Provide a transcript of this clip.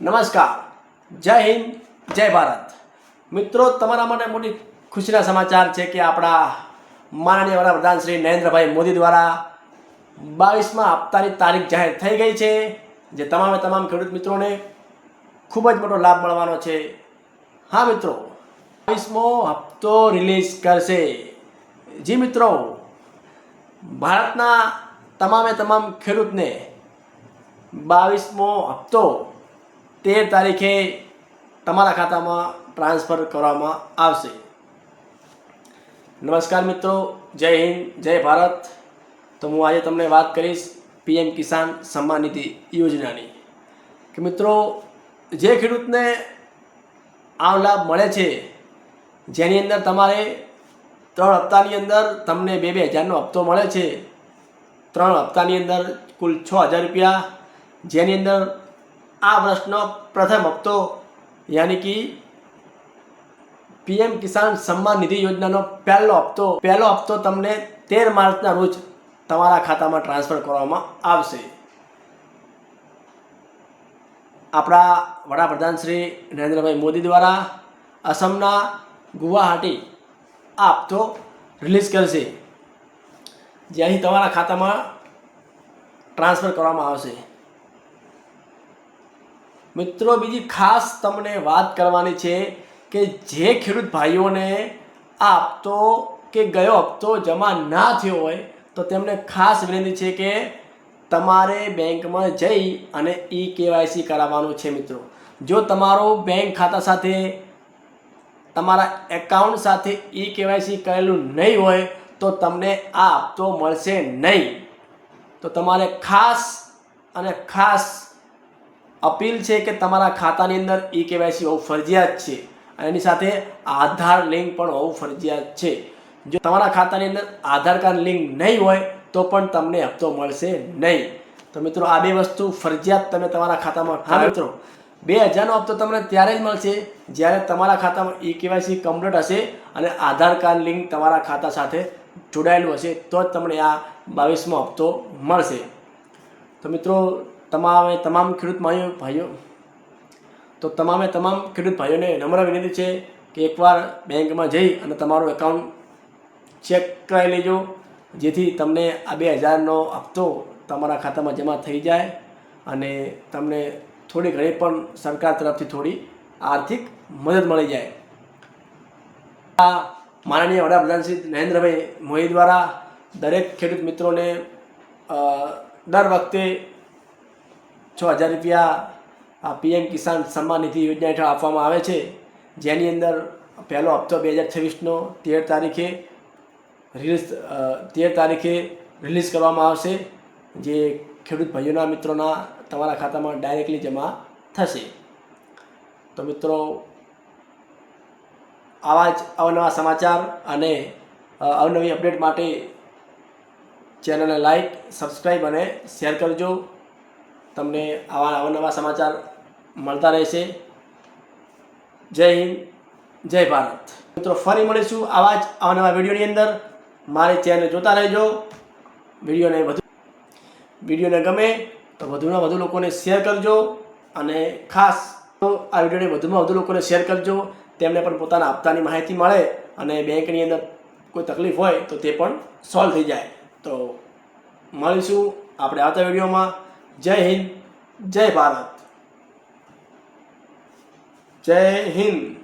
નમસ્કાર, જય હિન્દ, જય ભારત. મિત્રો, તમારા માટે મોટી ખુશીના સમાચાર છે કે આપણા માનનીય વડાપ્રધાન શ્રી નરેન્દ્રભાઈ મોદી દ્વારા 22મા હપ્તાની તારીખ જાહેર થઈ ગઈ છે, જે તમામ ખેડૂત મિત્રોને ખૂબ જ મોટો લાભ મળવાનો છે. હા મિત્રો, 22મો હપ્તો રિલીઝ કરશે. જી મિત્રો, ભારતના તમામ ખેડૂતને 22મો હપ્તો 13 તારીખે તમારા ખાતામાં ટ્રાન્સફર કરવામાં આવશે. નમસ્કાર મિત્રો, જય હિન્દ, જય ભારત. તો હું આજે તમને વાત કરીશ પીએમ કિસાન સન્માન નિધિ યોજનાની. કે મિત્રો, જે ખેડૂતને આ લાભ મળે છે, જેની અંદર તમારે 3 હપ્તાની અંદર તમને 2,000નો હપ્તો મળે છે. 3 હપ્તાની અંદર કુલ 6,000 રૂપિયા, જેની અંદર આ વર્ષનો પ્રથમ હપ્તો યાની કે પીએમ કિસાન સન્માન નિધિ યોજનાનો પહેલો હપ્તો તમને 13 માર્ચના રોજ તમારા ખાતામાં ટ્રાન્સફર કરવામાં આવશે. આપણા વડાપ્રધાન શ્રી નરેન્દ્રભાઈ મોદી દ્વારા અસમના ગુવાહાટી આ હપ્તો રિલીઝ કરશે, જ્યાંથી તમારા ખાતામાં ટ્રાન્સફર કરવામાં આવશે. મિત્રો, બીજી ખાસ તમને વાત કરવાની છે કે જે ખેડૂત ભાઈઓને આ હપ્તો કે ગયો હપ્તો જમા ના થયો હોય તો તેમને ખાસ વિનંતી છે કે તમારે બેંકમાં જઈ અને KYC કરાવવાનું છે. મિત્રો, જો તમારો બેંક ખાતા સાથે તમારા એકાઉન્ટ સાથે KYC કરેલું નહીં હોય તો તમને આ હપ્તો મળશે નહીં. તો તમારે ખાસ અપીલ છે કે તમારા ખાતાની અંદર KYC હોવું ફરજિયાત છે, અને એની સાથે આધાર લિંક પણ હોવું ફરજિયાત છે. જો તમારા ખાતાની અંદર આધાર કાર્ડ લિંક નહીં હોય તો પણ તમને હપ્તો મળશે નહીં. તો મિત્રો, આ બે વસ્તુ ફરજિયાત તમે તમારા ખાતામાં. હા મિત્રો, 2,000નો હપ્તો તમને ત્યારે જ મળશે જ્યારે તમારા ખાતામાં KYC કમ્પ્લીટ હશે અને આધાર કાર્ડ લિંક તમારા ખાતા સાથે જોડાયેલું હશે, તો જ તમને આ 22મો હપ્તો મળશે. તો મિત્રો, તમામ ખેડૂત ભાઈઓને નમ્ર વિનંતી છે કે એકવાર બેંકમાં જઈ અને તમારું એકાઉન્ટ ચેક કરાવી લેજો, જેથી તમને આ 2,000નો હપ્તો તમારા ખાતામાં જમા થઈ જાય અને તમને થોડી ઘણી પણ સરકાર તરફથી થોડી આર્થિક મદદ મળી જાય. માનનીય વડાપ્રધાન શ્રી નરેન્દ્રભાઈ મોદી દ્વારા દરેક ખેડૂત મિત્રોને દર વખતે 6,000 રૂપિયા આ પીએમ કિસાન સન્માન નિધિ યોજના હેઠળ આપવામાં આવે છે, જેની અંદર પહેલો હપ્તો 2026નો 13 તારીખે રિલીઝ કરવામાં આવશે, જે ખેડૂત ભાઈઓના મિત્રોના તમારા ખાતામાં ડાયરેક્ટલી જમા થશે. તો મિત્રો, આવા જ અવનવા સમાચાર અને અવનવી અપડેટ માટે ચેનલને લાઈક, સબસ્ક્રાઈબ અને શેર કરજો. તમને આવા અવનવા સમાચાર મળતા રહેશે. જય હિન્દ, જય ભારત. મિત્રો, ફરી મળીશું આવા જ અવનવા વિડીયોની અંદર. મારી ચેનલ જોતા રહેજો. વિડીયોને ગમે તો વધુમાં વધુ લોકોને શેર કરજો, અને ખાસ તો આ વિડીયોને વધુમાં વધુ લોકોને શેર કરજો. તેમને પણ પોતાના હપ્તાની માહિતી મળે અને બેંકની અંદર કોઈ તકલીફ હોય તો તે પણ સોલ્વ થઈ જાય. તો મળીશું આપણે આવતા વિડીયોમાં. જય હિન્દ, જય ભારત. જય હિન્દ.